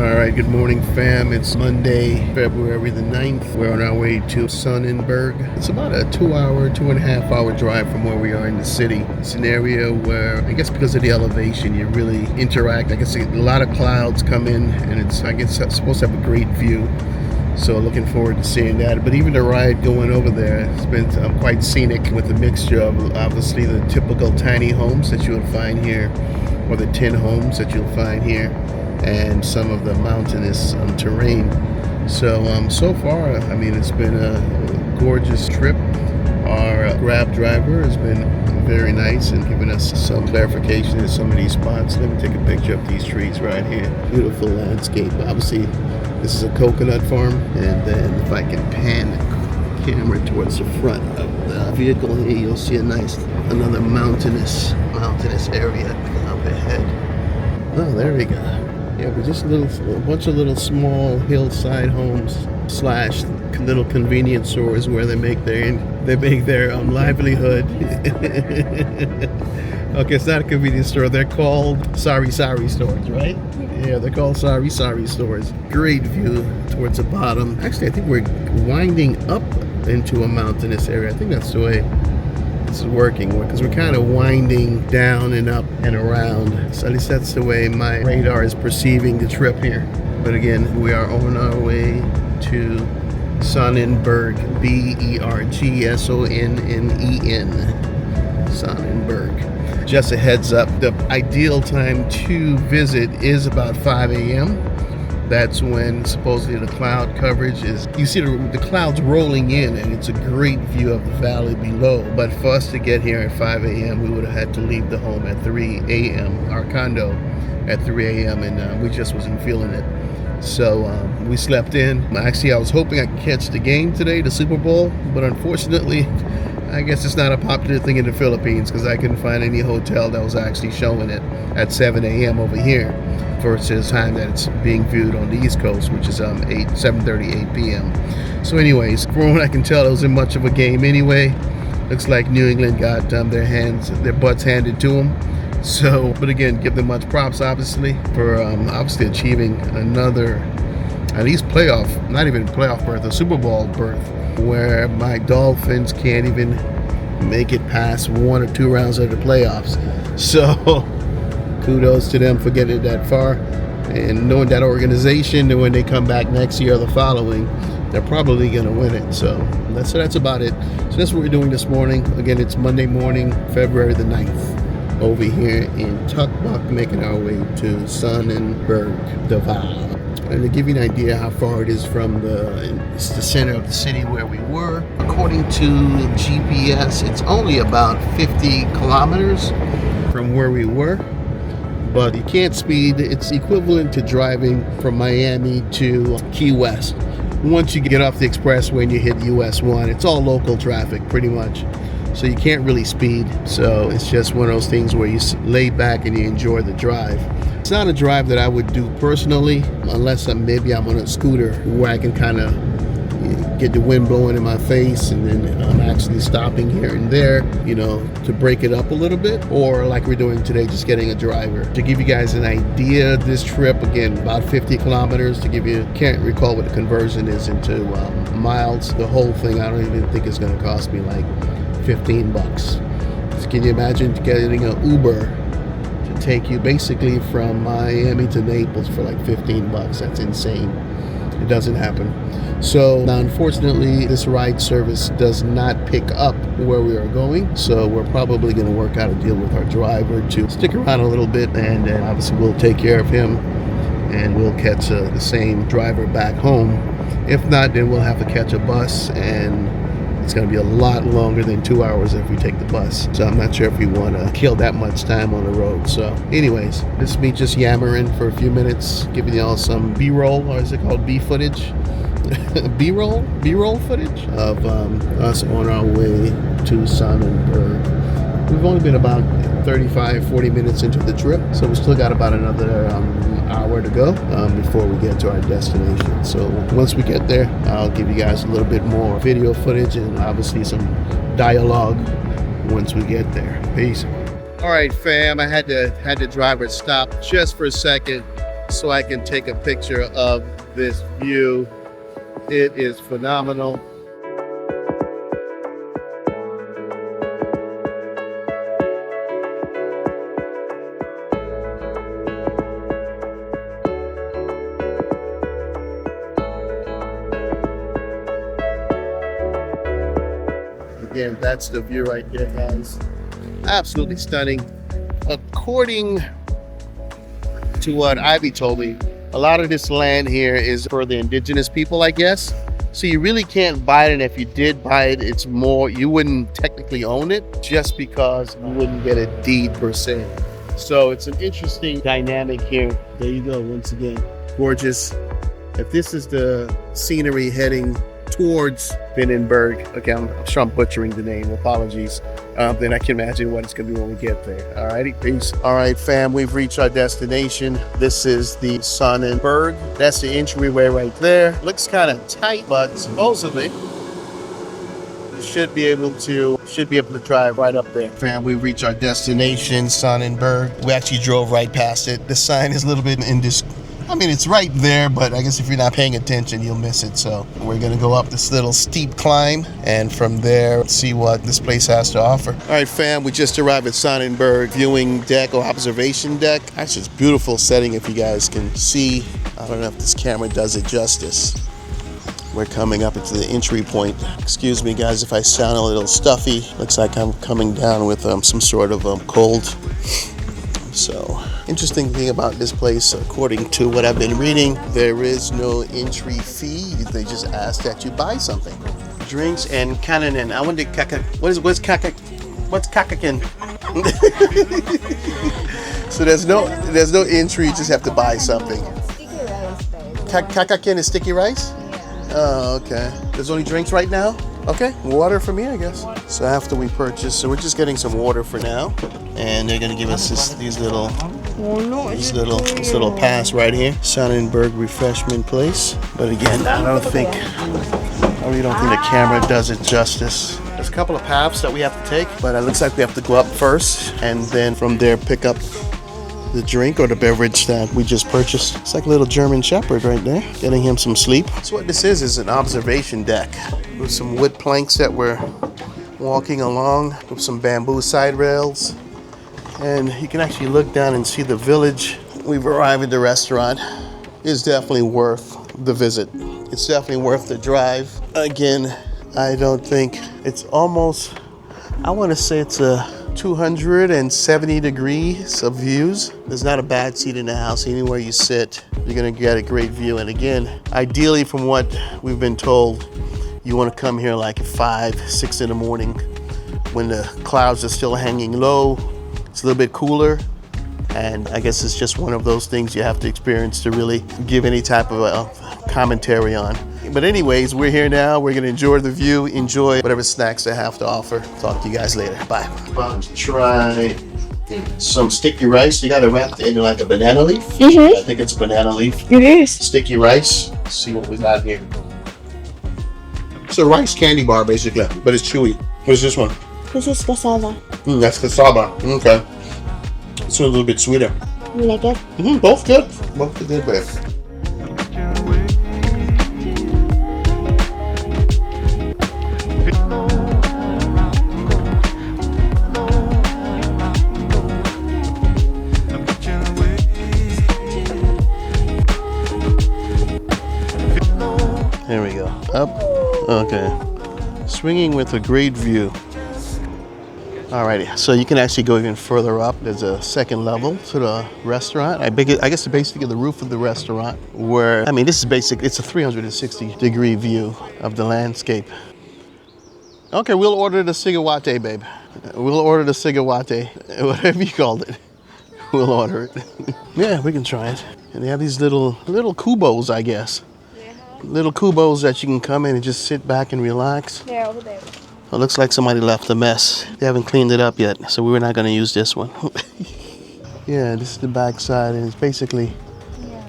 All right, good morning, fam. It's Monday, February the 9th. We're on our way to Sonnenberg. It's about a 2.5 hour drive from where we are in the city. It's an area where, I guess because of the elevation, you really interact. I guess a lot of clouds come in, and it's supposed to have a great view. So looking forward to seeing that. But even the ride going over there has been quite scenic, with a mixture of obviously the typical tiny homes that you'll find here, or the tin homes that you'll find here, and some of the mountainous terrain. So far, I mean, it's been a gorgeous trip. Our Grab driver has been very nice and giving us some clarification in some of these spots. Let me take a picture of these trees right here. Beautiful landscape. Obviously, this is a coconut farm, and then if I can pan the camera towards the front of the vehicle here, you'll see another mountainous area up ahead. Oh, there we go. Yeah, but just a bunch of little small hillside homes / little convenience stores where they make their livelihood. Okay, it's not a convenience store. They're called sorry stores, right? Yeah, they're called sorry stores. Great view towards the bottom. Actually, I think we're winding up into a mountainous area. I think that's the way this is working, because we're kind of winding down and up and around. So at least that's the way my radar is perceiving the trip here. But again, we are on our way to Sonnenberg, Bergsonnen. Sonnenberg. Just a heads up, the ideal time to visit is about 5 a.m. That's when supposedly the cloud coverage is, you see the clouds rolling in, and it's a great view of the valley below. But for us to get here at 5 a.m., we would have had to leave the home at 3 a.m., our condo at 3 a.m., and we just wasn't feeling it. So we slept in. Actually, I was hoping I could catch the game today, the Super Bowl, but unfortunately, I guess it's not a popular thing in the Philippines, because I couldn't find any hotel that was actually showing it at 7 a.m. over here versus the time that it's being viewed on the East Coast, which is 7:30, 8 p.m. So anyways, from what I can tell, it wasn't much of a game anyway. Looks like New England got their butts handed to them. So, but again, give them much props, obviously, for obviously achieving another, at least not even playoff berth, a Super Bowl berth, where my Dolphins can't even make it past 1 or 2 rounds of the playoffs. So kudos to them for getting it that far, and knowing that organization, and when they come back next year or the following, they're probably going to win it. So that's about it. So that's what we're doing this morning. Again, it's Monday morning, February the 9th, over here in Tukbuk, making our way to Sonnenberg, Davao. And to give you an idea how far it is from the center of the city where we were, according to GPS, it's only about 50 kilometers from where we were. But you can't speed. It's equivalent to driving from Miami to Key West. Once you get off the expressway and you hit US 1, it's all local traffic pretty much. So you can't really speed. So it's just one of those things where you lay back and you enjoy the drive. It's not a drive that I would do personally, unless maybe I'm on a scooter where I can kind of get the wind blowing in my face, and then I'm actually stopping here and there, to break it up a little bit, or like we're doing today, just getting a driver. To give you guys an idea, this trip, again, about 50 kilometers, can't recall what the conversion is into miles. The whole thing, I don't even think it's going to cost me like $15. So can you imagine getting an Uber to take you basically from Miami to Naples for like $15? That's insane. It doesn't happen. So now, unfortunately, this ride service does not pick up where we are going. So we're probably going to work out a deal with our driver to stick around a little bit, and then obviously we'll take care of him, and we'll catch the same driver back home. If not, then we'll have to catch a bus, and it's going to be a lot longer than 2 hours if we take the bus. So I'm not sure if we want to kill that much time on the road. So anyways, this is me just yammering for a few minutes, giving y'all some B-roll, or is it called B footage? B-roll footage of us on our way to Sonnenberg. We've only been about 35-40 minutes into the trip, so we still got about another hour to go before we get to our destination. So once we get there, I'll give you guys a little bit more video footage and obviously some dialogue once we get there. Peace. All right, fam, I had the driver stop just for a second so I can take a picture of this view. It is phenomenal. Again, that's the view right there, guys. Absolutely stunning. According to what Ivy told me, a lot of this land here is for the indigenous people, I guess. So you really can't buy it, and if you did buy it, it's more, you wouldn't technically own it just because you wouldn't get a deed per se. So it's an interesting dynamic here. There you go, once again. Gorgeous. If this is the scenery heading towards Binnenberg, okay, I'm sure I'm butchering the name, apologies. Then I can imagine what it's gonna be when we get there. Alrighty, peace. All right, fam, we've reached our destination. This is the Sonnenberg. That's the entryway right there. Looks kind of tight, but supposedly should be able to drive right up there. Fam, we reached our destination, Sonnenberg. We actually drove right past it. The sign is a little bit I mean, it's right there, but I guess if you're not paying attention, you'll miss it. So we're gonna go up this little steep climb, and from there, see what this place has to offer. All right, fam, we just arrived at Sonnenberg viewing deck or observation deck. Actually, it's a beautiful setting if you guys can see. I don't know if this camera does it justice. We're coming up into the entry point. Excuse me, guys, if I sound a little stuffy. Looks like I'm coming down with some sort of cold. So, interesting thing about this place, according to what I've been reading, there is no entry fee. They just ask that you buy something. Drinks and kakanin. I wonder, what's kakakin? So there's no entry. You just have to buy something. Kakakin is sticky rice. Oh, okay. There's only drinks right now. Okay, water for me, I guess. So after we purchase, so we're just getting some water for now, and they're gonna give us this little pass right here, Sonnenberg refreshment place. But again, I really don't think the camera does it justice. There's a couple of paths that we have to take, but it looks like we have to go up first, and then from there pick up the drink or the beverage that we just purchased. It's like a little German Shepherd right there, getting him some sleep. So what this is an observation deck with some wood planks that we're walking along with some bamboo side rails. And you can actually look down and see the village. We've arrived at the restaurant. It's definitely worth the visit. It's definitely worth the drive. Again, I don't think it's almost, I want to say it's a 270 degrees of views. There's not a bad seat in the house. Anywhere you sit, you're gonna get a great view. And again, ideally from what we've been told, you wanna come here like at 5, 6 in the morning when the clouds are still hanging low. It's a little bit cooler. And I guess it's just one of those things you have to experience to really give any type of commentary on. But anyways, we're here now. We're gonna enjoy the view, enjoy whatever snacks they have to offer. Talk to you guys later. Bye. About to try some sticky rice. You got it wrapped in like a banana leaf. Mm-hmm. I think it's banana leaf. It is. Sticky rice. Let's see what we got here. It's a rice candy bar basically, but it's chewy. What is this one? This is cassava. That's cassava. Okay. It's a little bit sweeter. You like it? Mm-hmm. Both good. Both good, babe. There we go. Up. Okay. Swinging with a great view. Alrighty, so you can actually go even further up. There's a second level to the restaurant. I guess basically the roof of the restaurant where, I mean, this is basic. It's a 360 degree view of the landscape. Okay, we'll order the sigawate, babe. We'll order the sigawate, whatever you called it. We'll order it. Yeah, we can try it. And they have these little kubos, I guess. Little kubos that you can come in and just sit back and relax. They're over there. It looks like somebody left a mess. They haven't cleaned it up yet, so we're not going to use this one. Yeah, this is the back side, and it's basically,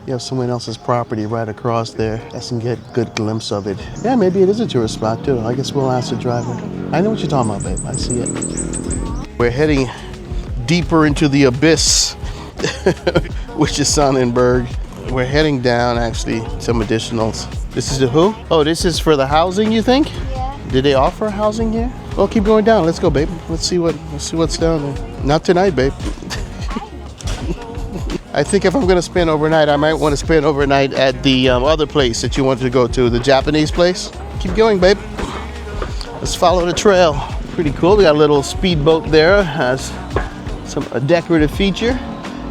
you have someone else's property right across there. I can get a good glimpse of it. Yeah, maybe it is a tourist spot too. I guess we'll ask the driver. I know what you're talking about, babe. I see it. We're heading deeper into the abyss, which is Sonnenberg. we're heading down actually some additionals. This is the who? Oh, this is for the housing, you think? Yeah. Did they offer housing here? Well, keep going down. Let's go, babe. Let's see what's down there. Not tonight, babe. I think if I'm gonna spend overnight, I might want to spend overnight at the other place that you wanted to go to, the Japanese place. Keep going, babe. Let's follow the trail. Pretty cool. We got a little speedboat there. Has a decorative feature.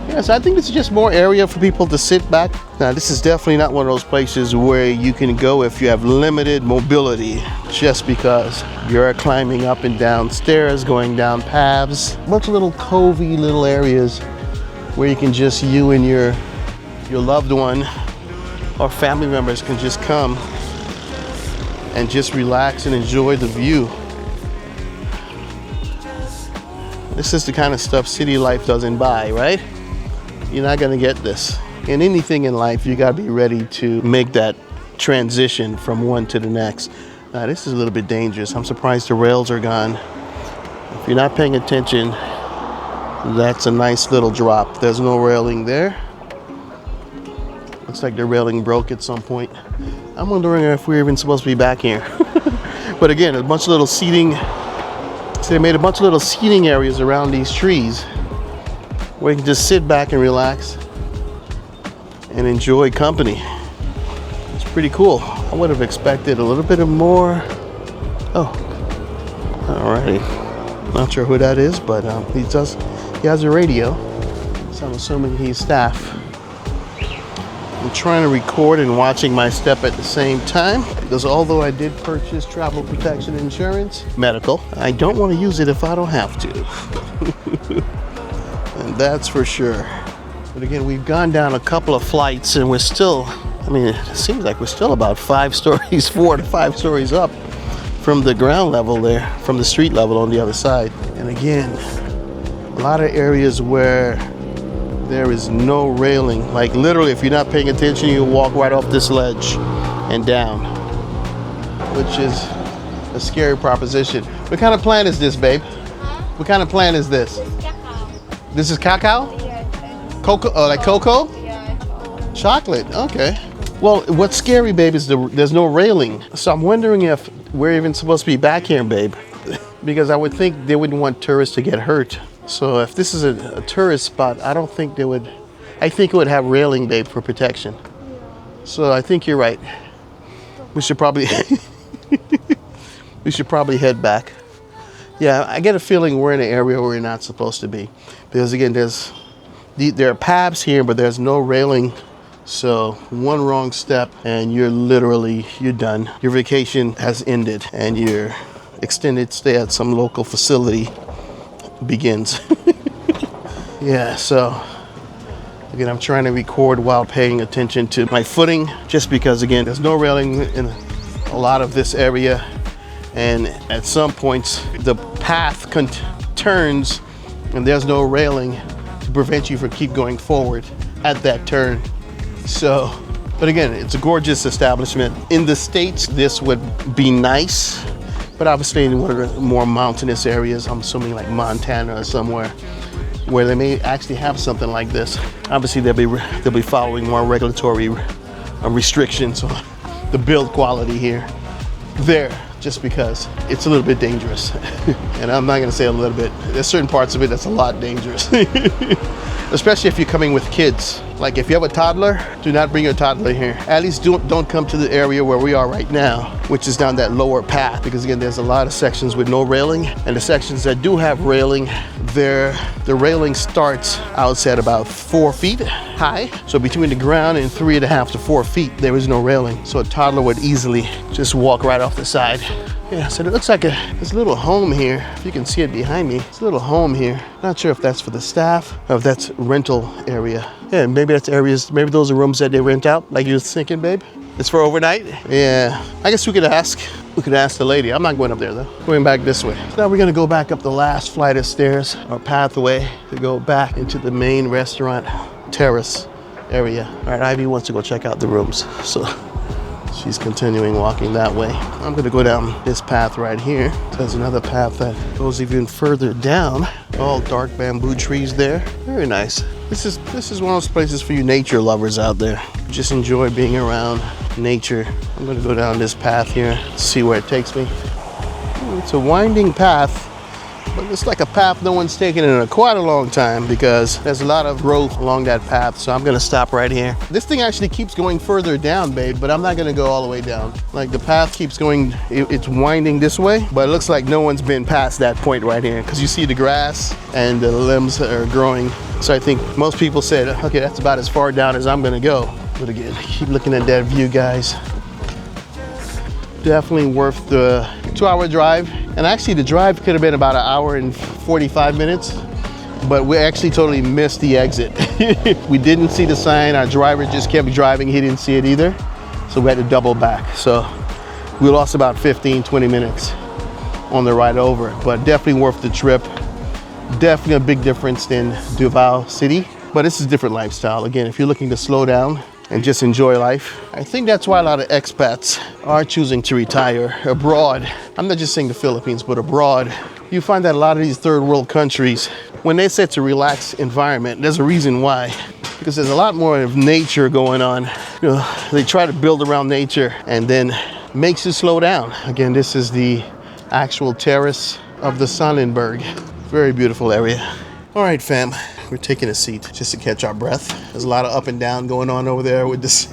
Yeah, so I think this is just more area for people to sit back. Now, this is definitely not one of those places where you can go if you have limited mobility, just because you're climbing up and down stairs, going down paths. A bunch of little covey little areas where you can just, you and your loved one or family members can just come and just relax and enjoy the view. This is the kind of stuff city life doesn't buy, right? You're not gonna get this. In anything in life, you gotta be ready to make that transition from one to the next. Now, this is a little bit dangerous. I'm surprised the rails are gone. If you're not paying attention, that's a nice little drop. There's no railing there. Looks like the railing broke at some point. I'm wondering if we're even supposed to be back here. But again, a bunch of little seating. So they made a bunch of little seating areas around these trees where you can just sit back and relax and enjoy company. It's pretty cool. I would have expected a little bit of more. Oh, alrighty. Not sure who that is, but he has a radio, so I'm assuming he's staff. I'm trying to record and watching my step at the same time, because although I did purchase travel protection insurance, medical, I don't want to use it if I don't have to. And that's for sure. But again, we've gone down a couple of flights and we're still, I mean, it seems like we're still about 4 to 5 stories up from the ground level there, from the street level on the other side. And again, a lot of areas where there is no railing. Like literally, if you're not paying attention, you walk right off this ledge and down, which is a scary proposition. What kind of plant is this, babe? What kind of plant is this? This is cacao? Cocoa, like cocoa? Chocolate, okay. Well, what's scary, babe, is there's no railing. So I'm wondering if we're even supposed to be back here, babe. Because I would think they wouldn't want tourists to get hurt. So if this is a tourist spot, I don't think they would. I think it would have railing, babe, for protection. So I think you're right. We should probably head back. Yeah, I get a feeling we're in an area where we're not supposed to be. Because again, there are paths here, but there's no railing. So one wrong step and you're done. Your vacation has ended and your extended stay at some local facility begins. Yeah, so again, I'm trying to record while paying attention to my footing, just because again, there's no railing in a lot of this area. And at some points, the path turns and there's no railing to prevent you from keep going forward at that turn. So, but again, it's a gorgeous establishment. In the States, this would be nice, but obviously in one of the more mountainous areas, I'm assuming like Montana or somewhere, where they may actually have something like this. Obviously, they'll be following more regulatory restrictions on the build quality here. Just because it's a little bit dangerous. And I'm not gonna say a little bit. There's certain parts of it that's a lot dangerous. Especially if you're coming with kids. Like if you have a toddler, do not bring your toddler here. At least don't come to the area where we are right now, which is down that lower path. Because again, there's a lot of sections with no railing. And the sections that do have railing, the railing starts, I would say, at about 4 feet high. So between the ground and 3.5 to 4 feet, there is no railing. So a toddler would easily just walk right off the side. Yeah, so it looks like this little home here. If you can see it behind me, it's a little home here. Not sure if that's for the staff or if that's rental area. Yeah, maybe that's areas, maybe those are rooms that they rent out, like you were thinking, babe. It's for overnight? Yeah, I guess we could ask the lady. I'm not going up there though. Going back this way. So now we're gonna go back up the last flight of stairs, or pathway, to go back into the main restaurant terrace area. All right, Ivy wants to go check out the rooms, so she's continuing walking that way. I'm gonna go down this path right here. There's another path that goes even further down. All dark bamboo trees there. Very nice. This is one of those places for you nature lovers out there. Just enjoy being around nature. I'm gonna go down this path here, see where it takes me. It's a winding path, but it's like a path no one's taken in quite a long time because there's a lot of growth along that path. So I'm gonna stop right here. This thing actually keeps going further down, babe, but I'm not gonna go all the way down. Like the path keeps going, it's winding this way, but it looks like no one's been past that point right here because you see the grass and the limbs are growing. So I think most people said, okay, that's about as far down as I'm gonna go. But again, keep looking at that view, guys. Definitely worth the 2-hour drive. And actually the drive could have been about 1 hour and 45 minutes, but we actually totally missed the exit. We didn't see the sign. Our driver just kept driving. He didn't see it either. So we had to double back. So we lost about 15, 20 minutes on the ride over, but definitely worth the trip. Definitely a big difference than Davao City, but this is a different lifestyle. Again, if you're looking to slow down and just enjoy life, I think that's why a lot of expats are choosing to retire abroad. I'm not just saying the Philippines, but abroad. You find that a lot of these third world countries, when they say it's a relaxed environment, there's a reason why. Because there's a lot more of nature going on. You know, they try to build around nature and then makes you slow down. Again, this is the actual terrace of the Sonnenberg. Very beautiful area. All right, fam, we're taking a seat just to catch our breath. There's a lot of up and down going on over there with these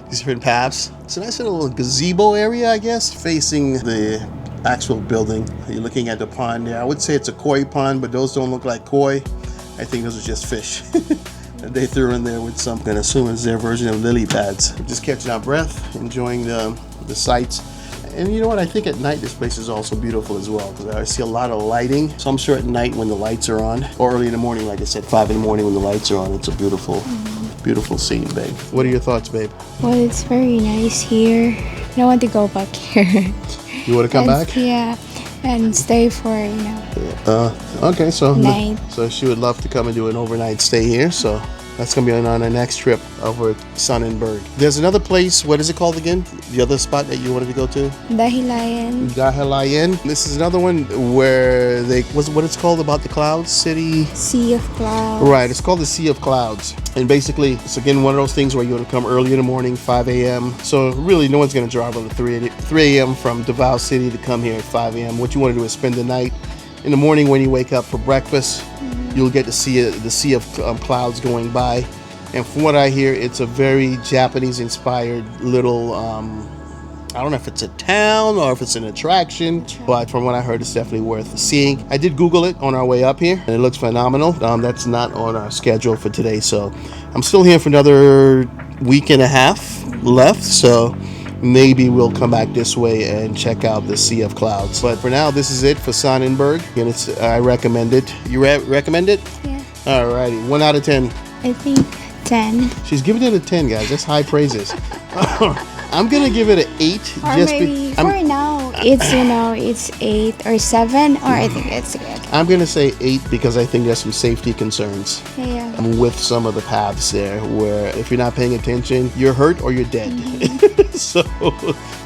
different paths. It's a nice little gazebo area, I guess, facing the actual building. You're looking at the pond there. I would say it's a koi pond, but those don't look like koi. I think those are just fish that they threw in there with some, I'm gonna assume it's their version of lily pads. We're just catching our breath, enjoying the sights. And you know what? I think at night this place is also beautiful as well because I see a lot of lighting. So I'm sure at night when the lights are on, or early in the morning, like I said, 5 in the morning when the lights are on, it's a beautiful, beautiful scene, babe. What are your thoughts, babe? Well, it's very nice here. I want to go back here. You want to come back? Yeah, and stay for, Okay, so night. So she would love to come and do an overnight stay here. So that's gonna be on our next trip over at Sonnenberg. There's another place. What is it called again? The other spot that you wanted to go to? Dahilayan. Dahilayan. This is another one where they what it's called about the clouds city. Sea of Clouds. Right. It's called the Sea of Clouds. And basically, it's again one of those things where you want to come early in the morning, 5 a.m. So really, no one's gonna drive on the 3 a.m. from Davao City to come here at 5 a.m. What you want to do is spend the night. In the morning when you wake up for breakfast, you'll get to see the sea of clouds going by. And from what I hear, it's a very Japanese-inspired little, I don't know if it's a town or if it's an attraction, but from what I heard, it's definitely worth seeing. I did Google it on our way up here, and it looks phenomenal. That's not on our schedule for today, so I'm still here for another week and a half left, so maybe we'll come back this way and check out the Sea of Clouds. But for now, this is it for Sonnenberg, and I recommend it. You recommend it? Yeah. Alrighty, 1 out of 10. I think 10. She's giving it a 10, guys. That's high praises. I'm gonna give it an 8. Or maybe for now, it's 8 or 7, or I think it's good. I'm gonna say 8 because I think there's some safety concerns. Yeah. With some of the paths there where if you're not paying attention, you're hurt or you're dead. So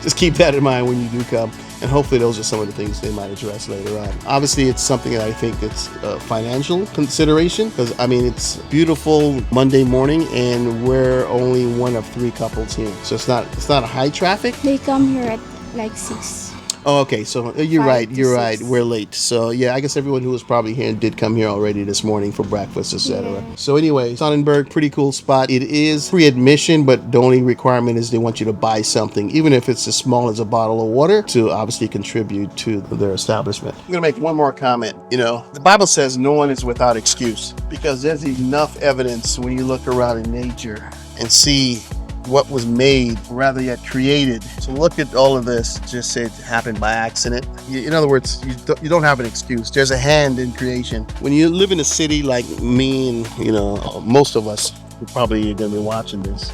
just keep that in mind when you do come. And hopefully those are some of the things they might address later on. Obviously, it's something that I think it's a financial consideration because, I mean, it's beautiful Monday morning and we're only one of 3 couples here. So it's not a high traffic. They come here at like 6. Oh, okay. So you're 5 right. to You're 6. right. We're late. So yeah, I guess everyone who was probably here did come here already this morning for breakfast, etc. Yeah. So anyway, Sonnenberg, pretty cool spot. It is free admission, but the only requirement is they want you to buy something, even if it's as small as a bottle of water, to obviously contribute to their establishment. I'm gonna make one more comment. You know, the Bible says no one is without excuse because there's enough evidence when you look around in nature and see what was made, rather yet created. So look at all of this, just say it happened by accident. In other words, you don't have an excuse. There's a hand in creation. When you live in a city like me and, most of us who probably are gonna be watching this,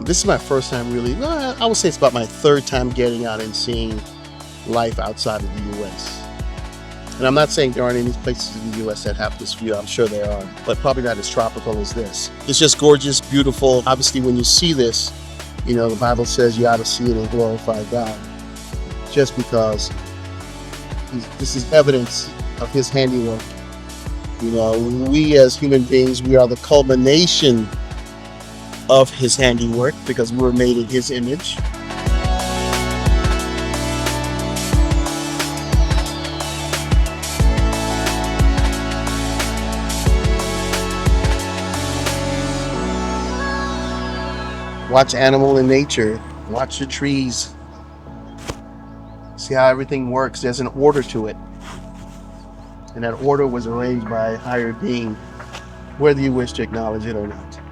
this is my first time really, I would say it's about my 3rd time getting out and seeing life outside of the US. And I'm not saying there aren't any places in the U.S. that have this view. I'm sure there are, but probably not as tropical as this. It's just gorgeous, beautiful. Obviously, when you see this, the Bible says you ought to see it and glorify God. Just because this is evidence of His handiwork. You know, we as human beings, we are the culmination of his handiwork because we were made in his image. Watch animal in nature. Watch the trees. See how everything works. There's an order to it. And that order was arranged by a higher being, whether you wish to acknowledge it or not.